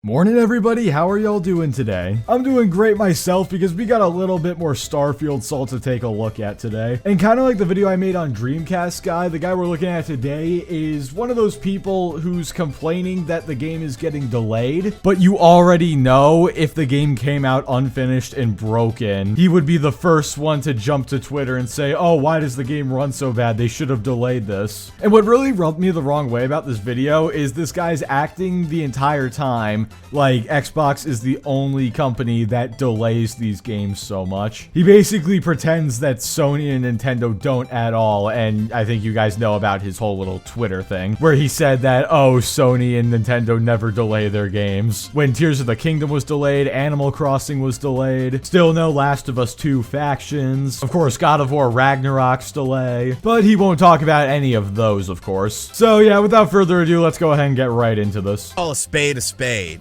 Morning everybody, how are y'all doing today? I'm doing great myself because we got a little bit more Starfield salt to take a look at today. And kind of like the video I made on Dreamcast Guy, the guy we're looking at today is one of those people who's complaining that the game is getting delayed, but you already know if the game came out unfinished and broken, he would be the first one to jump to Twitter and say, oh, why does the game run so bad? They should have delayed this. And what really rubbed me the wrong way about this video is this guy's acting the entire time like Xbox is the only company that delays these games so much. He basically pretends that Sony and Nintendo don't at all, and I think you guys know about his whole little Twitter thing, where he said that, oh, Sony and Nintendo never delay their games. When Tears of the Kingdom was delayed, Animal Crossing was delayed, still no Last of Us 2 factions, of course God of War Ragnarok's delay, but he won't talk about any of those, of course. So yeah, without further ado, let's go ahead and get right into this. Call a spade a spade.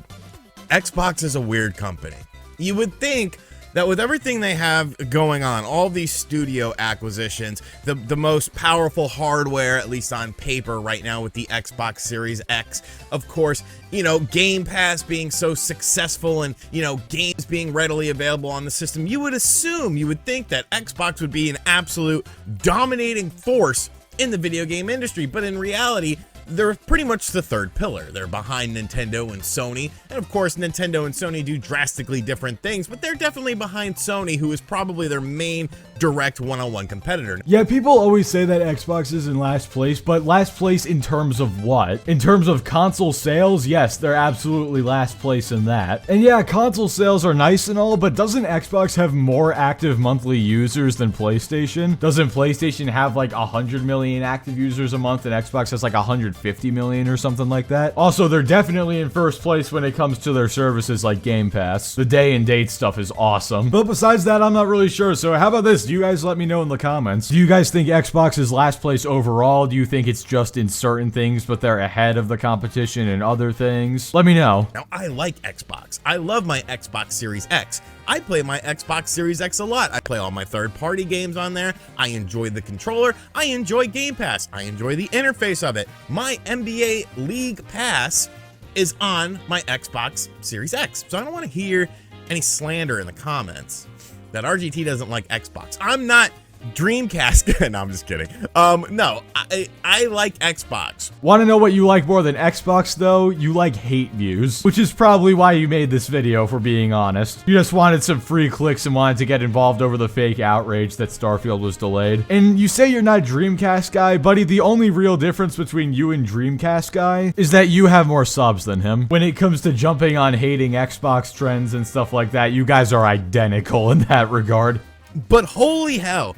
Xbox is a weird company. You would think that with everything they have going on, all these studio acquisitions, the most powerful hardware, at least on paper right now with the Xbox Series X, of course, you know, Game Pass being so successful and, you know, games being readily available on the system, you would think that Xbox would be an absolute dominating force in the video game industry, but in reality, they're pretty much the third pillar. They're behind Nintendo and Sony, and of course Nintendo and Sony do drastically different things, but they're definitely behind Sony, who is probably their main direct one-on-one competitor. Yeah, people always say that Xbox is in last place, but last place in terms of what? In terms of console sales? Yes, they're absolutely last place in that. And yeah, console sales are nice and all, but doesn't Xbox have more active monthly users than PlayStation? Doesn't PlayStation have like 100 million active users a month and Xbox has like 150 million or something like that? Also, they're definitely in first place when it comes to their services like Game Pass. The day and date stuff is awesome. But besides that, I'm not really sure. So how about this? You guys let me know in the comments. Do you guys think Xbox is last place overall? Do you think it's just in certain things, but they're ahead of the competition in other things? Let me know. Now, I like Xbox. I love my Xbox Series X. I play my Xbox Series X a lot. I play all my third-party games on there. I enjoy the controller. I enjoy Game Pass. I enjoy the interface of it. My NBA League Pass is on my Xbox Series X. So I don't want to hear any slander in the comments that RGT doesn't like Xbox. I'm not Dreamcast. No, I'm just kidding. No, I like Xbox. Want to know what you like more than Xbox though? You like hate views, which is probably why you made this video, for being honest. You just wanted some free clicks and wanted to get involved over the fake outrage that Starfield was delayed. And you say you're not Dreamcast Guy, buddy. The only real difference between you and Dreamcast Guy is that you have more subs than him. When it comes to jumping on hating Xbox trends and stuff like that, you guys are identical in that regard. But holy hell,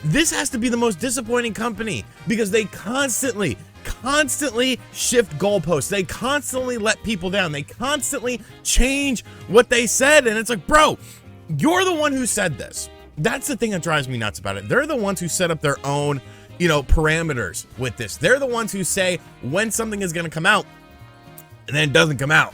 this has to be the most disappointing company because they constantly shift goalposts. They constantly let people down. They constantly change what they said. And it's like, bro, you're the one who said this. That's the thing that drives me nuts about it. They're the ones who set up their own, you know, parameters with this. They're the ones who say when something is going to come out and then it doesn't come out.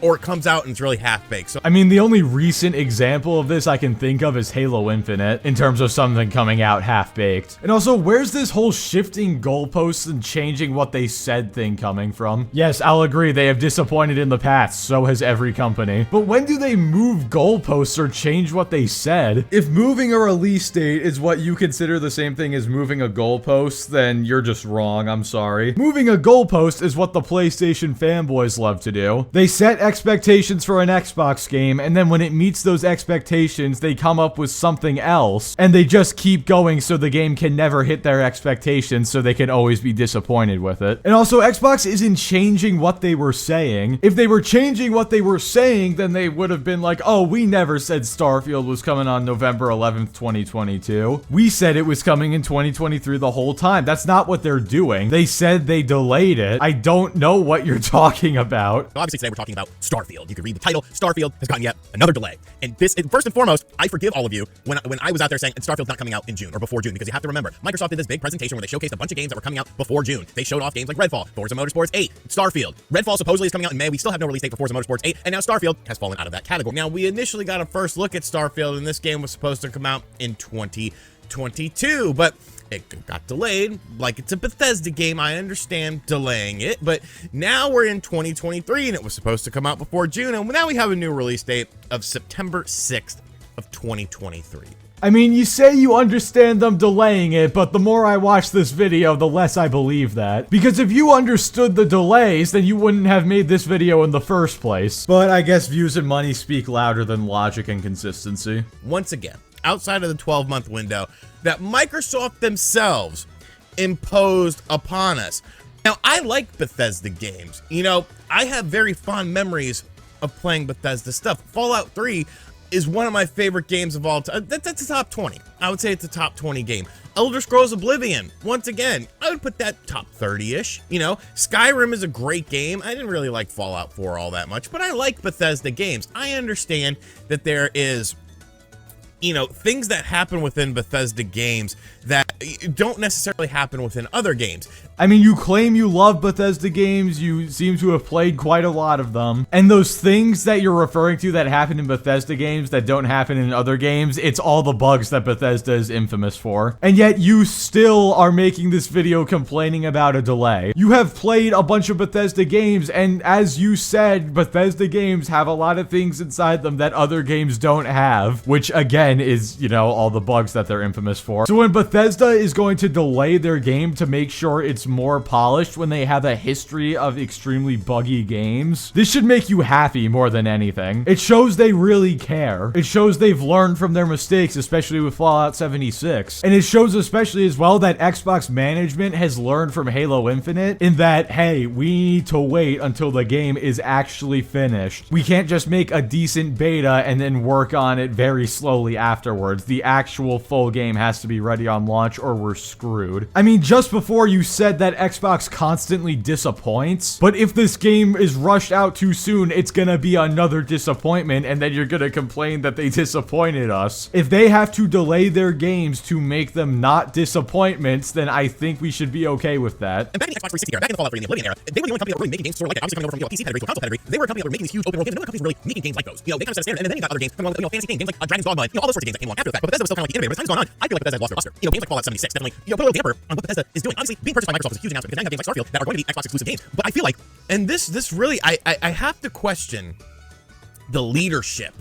Or it comes out and it's really half-baked. So I mean, the only recent example of this I can think of is Halo Infinite, in terms of something coming out half-baked. And also, where's this whole shifting goalposts and changing what they said thing coming from? Yes, I'll agree, they have disappointed in the past, so has every company. But when do they move goalposts or change what they said? If moving a release date is what you consider the same thing as moving a goalpost, then you're just wrong, I'm sorry. Moving a goalpost is what the PlayStation fanboys love to do. They set expectations for an Xbox game, and then when it meets those expectations, they come up with something else, and they just keep going so the game can never hit their expectations, so they can always be disappointed with it. And also, Xbox isn't changing what they were saying. If they were changing what they were saying, then they would have been like, oh, we never said Starfield was coming on November 11th, 2022. We said it was coming in 2023 the whole time. That's not what they're doing. They said they delayed it. I don't know what you're talking about. obviously today we're talking about Starfield. You could read the title. Starfield has gotten yet another delay. And this, first and foremost, I forgive all of you when I was out there saying Starfield's not coming out in June or before June, because you have to remember, Microsoft did this big presentation where they showcased a bunch of games that were coming out before June. They showed off games like Redfall, Forza Motorsports 8, Starfield. Redfall supposedly is coming out in May. We still have no release date for Forza Motorsports 8, and now Starfield has fallen out of that category. Now, we initially got a first look at Starfield, and this game was supposed to come out in 2020. 2022, but it got delayed. Like, it's a Bethesda game, I understand delaying it, but now we're in 2023 and it was supposed to come out before June, and now we have a new release date of September 6th of 2023. I mean, you say you understand them delaying it, but the more I watch this video, the less I believe that. Because if you understood the delays, then you wouldn't have made this video in the first place. But I guess views and money speak louder than logic and consistency. Once again, outside of the 12-month window that Microsoft themselves imposed upon us. Now, I like Bethesda games. You know, I have very fond memories of playing Bethesda stuff. Fallout 3 is one of my favorite games of all time. That's a top 20. I would say it's a top 20 game. Elder Scrolls Oblivion, once again, I would put that top 30-ish. You know, Skyrim is a great game. I didn't really like Fallout 4 all that much, but I like Bethesda games. I understand that there is, you know, things that happen within Bethesda games that don't necessarily happen within other games. I mean, you claim you love Bethesda games, you seem to have played quite a lot of them, and those things that you're referring to that happen in Bethesda games that don't happen in other games, it's all the bugs that Bethesda is infamous for. And yet you still are making this video complaining about a delay. You have played a bunch of Bethesda games, and as you said, Bethesda games have a lot of things inside them that other games don't have, which again is, you know, all the bugs that they're infamous for. So when Bethesda is going to delay their game to make sure it's more polished when they have a history of extremely buggy games, this should make you happy more than anything. It shows they really care. It shows they've learned from their mistakes, especially with Fallout 76. And it shows especially as well that Xbox management has learned from Halo Infinite in that, hey, we need to wait until the game is actually finished. We can't just make a decent beta and then work on it very slowly afterwards. The actual full game has to be ready on launch or we're screwed. I mean, just before you said that Xbox constantly disappoints, but if this game is rushed out too soon, it's gonna be another disappointment, and then you're gonna complain that they disappointed us. If they have to delay their games to make them not disappointments, then I think we should be okay with that. And back in the Xbox 360 era, back in the Fallout 3 and the Oblivion era, they were the only company that were really making games sort of like that. Obviously coming over from, you know, PC pedigree to console pedigree, they were a company that were making these huge open world games. No other companies were really making games like those. You know, they kind of set a standard, and then you got other games coming along, you know, fantasy games like Dragon's Dogma, you know, all those sorts of games that came along after that. But Bethesda was still kind of like the innovator. But as time's gone on, I feel like Bethesda has lost their luster. You know, games like Fallout 76 definitely, you know, put a little damper on what Bethesda is doing. Obviously, being purchased by Microsoft is a huge announcement because now you have games like Starfield that are going to be Xbox exclusive games. But I feel like, and this really, I have to question the leadership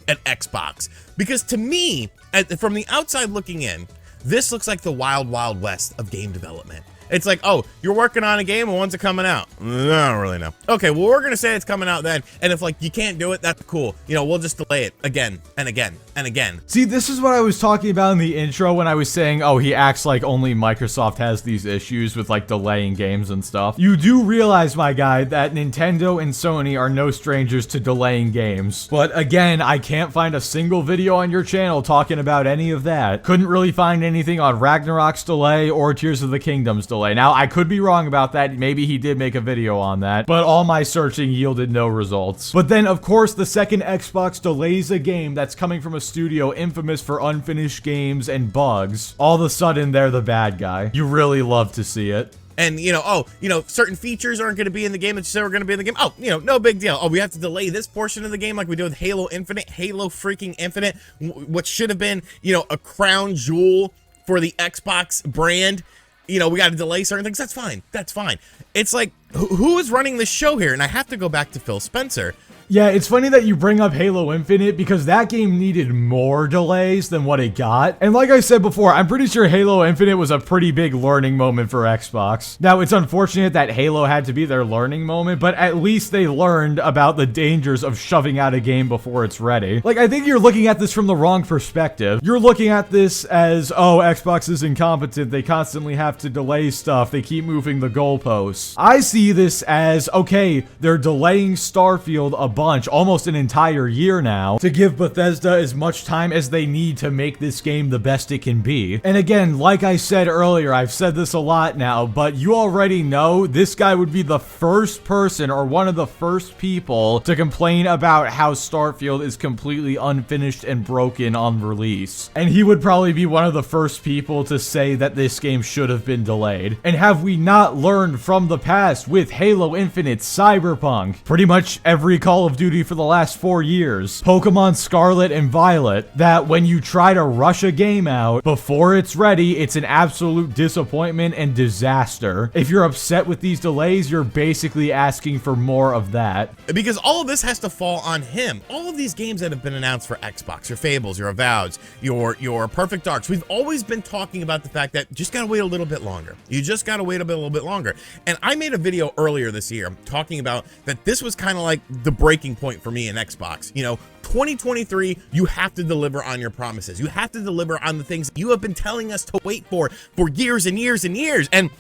at Xbox, because to me, from the outside looking in, this looks like the wild, wild west of game development. It's like, oh, you're working on a game and when's it coming out? I don't really know. Okay, well, we're going to say it's coming out then. And if, like, you can't do it, that's cool. You know, we'll just delay it again and again and again. See, this is what I was talking about in the intro when I was saying, oh, he acts like only Microsoft has these issues with, like, delaying games and stuff. You do realize, my guy, that Nintendo and Sony are no strangers to delaying games. But again, I can't find a single video on your channel talking about any of that. Couldn't really find anything on Ragnarok's delay or Tears of the Kingdom's delay. Now, I could be wrong about that. Maybe he did make a video on that, but all my searching yielded no results. But then, of course, the second Xbox delays a game that's coming from a studio infamous for unfinished games and bugs, all of a sudden, they're the bad guy. You really love to see it. And, you know, oh, you know, certain features aren't going to be in the game that you said were going to be in the game. Oh, you know, no big deal. Oh, we have to delay this portion of the game like we did with Halo Infinite, Halo freaking Infinite, what should have been, you know, a crown jewel for the Xbox brand. You know, we got to delay certain things. That's fine. That's fine. It's like, who is running this show here? And I have to go back to Phil Spencer. Yeah, it's funny that you bring up Halo Infinite because that game needed more delays than what it got. And like I said before, I'm pretty sure Halo Infinite was a pretty big learning moment for Xbox. Now, it's unfortunate that Halo had to be their learning moment, but at least they learned about the dangers of shoving out a game before it's ready. Like, I think you're looking at this from the wrong perspective. You're looking at this as, oh, Xbox is incompetent. They constantly have to delay stuff. They keep moving the goalposts. I see this as, okay, they're delaying Starfield a bunch, almost an entire year now, to give Bethesda as much time as they need to make this game the best it can be. And again, like I said earlier, I've said this a lot now, but you already know this guy would be the first person or one of the first people to complain about how Starfield is completely unfinished and broken on release. And he would probably be one of the first people to say that this game should have been delayed. And have we not learned from the past with Halo Infinite, Cyberpunk, pretty much every Call Call of Duty for the last 4 years, Pokemon Scarlet and Violet, that when you try to rush a game out before it's ready, it's an absolute disappointment and disaster. If you're upset with these delays, you're basically asking for more of that. Because all of this has to fall on him. All of these games that have been announced for Xbox, your Fables, your Avoweds, your Perfect Darks, we've always been talking about the fact that just gotta wait a little bit longer. You just gotta wait a little bit longer. And I made a video earlier this year talking about that this was kind of like the breaking point for me in Xbox. You know, 2023, you have to deliver on your promises. You have to deliver on the things you have been telling us to wait for years and years and years. And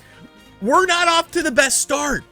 we're not off to the best start.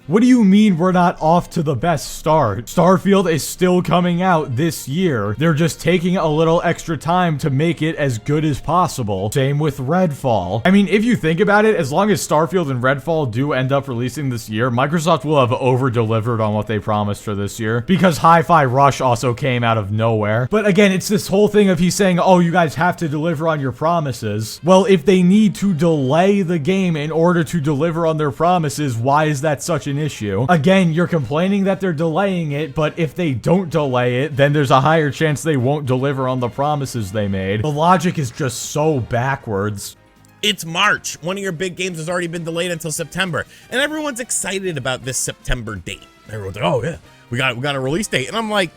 What do you mean we're not off to the best start? Starfield is still coming out this year. They're just taking a little extra time to make it as good as possible. Same with Redfall. I mean, if you think about it, as long as Starfield and Redfall do end up releasing this year, Microsoft will have over-delivered on what they promised for this year, because Hi-Fi Rush also came out of nowhere. But again, it's this whole thing of he's saying, oh, you guys have to deliver on your promises. Well, if they need to delay the game in order to deliver on their promises, why is that such an issue? Again, you're complaining that they're delaying it, but if they don't delay it, then there's a higher chance they won't deliver on the promises they made. The logic is just so backwards. It's March. One of your big games has already been delayed until September, and everyone's excited about this September date. Everyone's like, oh yeah, we got a release date. And I'm like,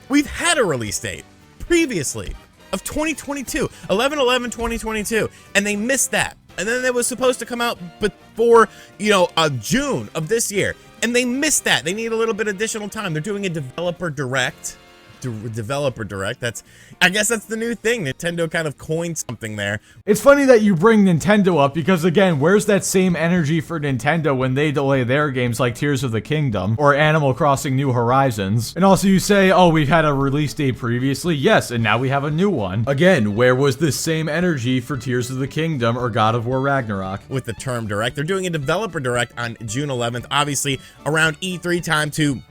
we've had a release date previously of 2022, 11/11/2022, and they missed that. And then it was supposed to come out before, June of this year. And they missed that. They need a little bit additional time. They're doing a developer direct. I guess that's the new thing. Nintendo kind of coined something there. It's funny that you bring Nintendo up because, again, where's that same energy for Nintendo when they delay their games like Tears of the Kingdom or Animal Crossing New Horizons? And also you say, oh, we've had a release date previously. Yes, and now we have a new one. Again, where was this same energy for Tears of the Kingdom or God of War Ragnarok? With the term direct, they're doing a developer direct on June 11th, obviously around E3 time to,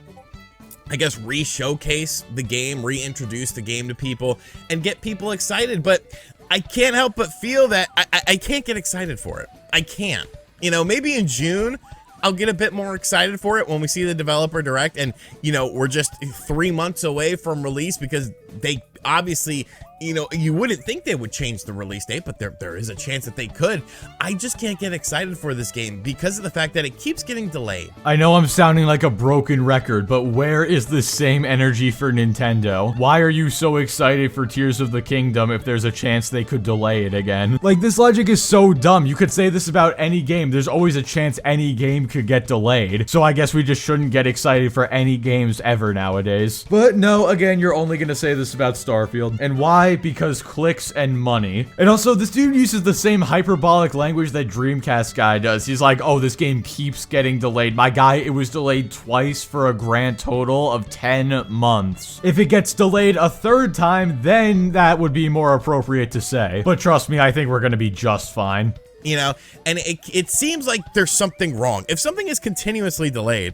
I guess, re-showcase the game, reintroduce the game to people, and get people excited. But I can't help but feel that I can't get excited for it. I can't. Maybe in June, I'll get a bit more excited for it when we see the developer direct, and, we're just 3 months away from release because they obviously, you wouldn't think they would change the release date, but there is a chance that they could. I just can't get excited for this game because of the fact that it keeps getting delayed. I know I'm sounding like a broken record, but where is the same energy for Nintendo? Why are you so excited for Tears of the Kingdom if there's a chance they could delay it again? Like, this logic is so dumb. You could say this about any game. There's always a chance any game could get delayed. So I guess we just shouldn't get excited for any games ever nowadays. But no, again, you're only gonna say this about Starfield. And why? Because clicks and money. And also, this dude uses the same hyperbolic language that Dreamcast guy does. He's like, oh, this game keeps getting delayed. My guy, it was delayed twice for a grand total of 10 months. If it gets delayed a third time, then that would be more appropriate to say. But trust me, I think we're gonna be just fine. And it seems like there's something wrong. If something is continuously delayed,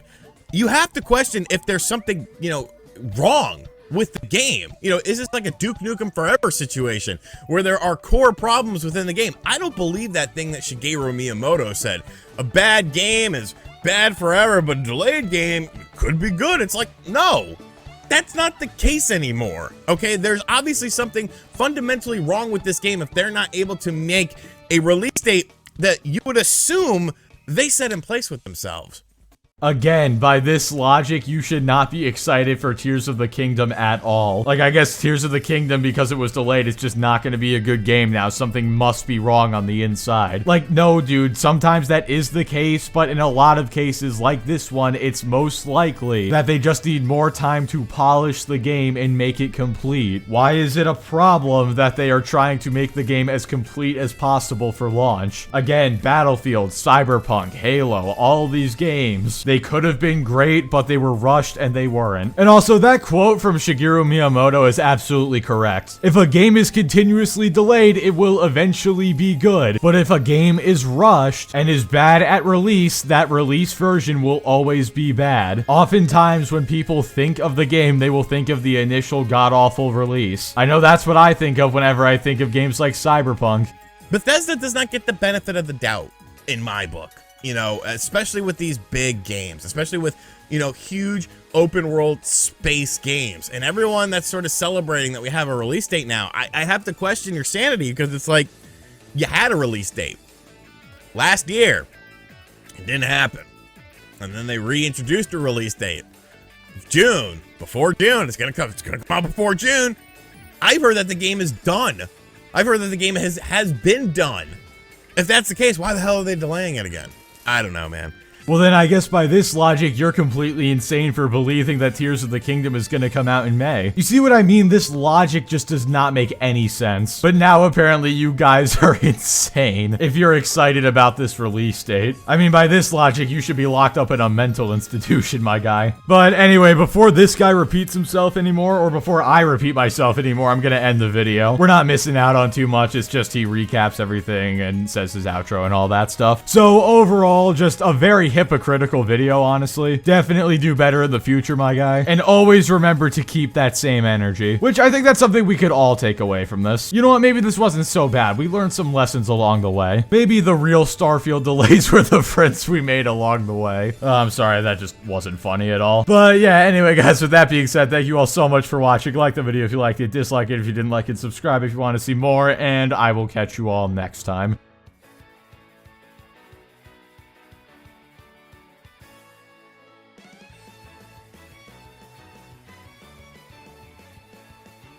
you have to question if there's something, wrong with the game. Is this like a Duke Nukem Forever situation where there are core problems within the game? I don't believe that thing that Shigeru Miyamoto said. A bad game is bad forever, but a delayed game could be good. It's like, no, that's not the case anymore. Okay, there's obviously something fundamentally wrong with this game if they're not able to make a release date that you would assume they set in place with themselves. Again, by this logic, you should not be excited for Tears of the Kingdom at all. Like, I guess Tears of the Kingdom, because it was delayed, it's just not going to be a good game now. Something must be wrong on the inside. Like, no, dude, sometimes that is the case, but in a lot of cases, like this one, it's most likely that they just need more time to polish the game and make it complete. Why is it a problem that they are trying to make the game as complete as possible for launch? Again, Battlefield, Cyberpunk, Halo, all these games, they could have been great, but they were rushed and they weren't. And also, that quote from Shigeru Miyamoto is absolutely correct. If a game is continuously delayed, it will eventually be good. But if a game is rushed and is bad at release, that release version will always be bad. Oftentimes, when people think of the game, they will think of the initial god-awful release. I know that's what I think of whenever I think of games like Cyberpunk. Bethesda does not get the benefit of the doubt, in my book. Especially with these big games, especially with, huge open world space games. And everyone that's sort of celebrating that we have a release date now, I have to question your sanity, because it's like, you had a release date last year. It didn't happen. And then they reintroduced a release date. June. Before June. It's gonna come out before June. I've heard that the game is done. I've heard that the game has been done. If that's the case, why the hell are they delaying it again? I don't know, man. Well, then I guess by this logic, you're completely insane for believing that Tears of the Kingdom is gonna come out in May. You see what I mean? This logic just does not make any sense. But now apparently you guys are insane if you're excited about this release date. I mean, by this logic, you should be locked up in a mental institution, my guy. But anyway, before this guy repeats himself anymore, or before I repeat myself anymore, I'm gonna end the video. We're not missing out on too much. It's just he recaps everything and says his outro and all that stuff. So overall, just a very hypocritical video, honestly. Definitely do better in the future, my guy. And always remember to keep that same energy, which I think that's something we could all take away from this. You know what? Maybe this wasn't so bad. We learned some lessons along the way. Maybe the real Starfield delays were the friends we made along the way. I'm sorry, that just wasn't funny at all. But yeah, anyway, guys, with that being said, thank you all so much for watching. Like the video if you liked it, dislike it if you didn't like it, subscribe if you want to see more, and I will catch you all next time.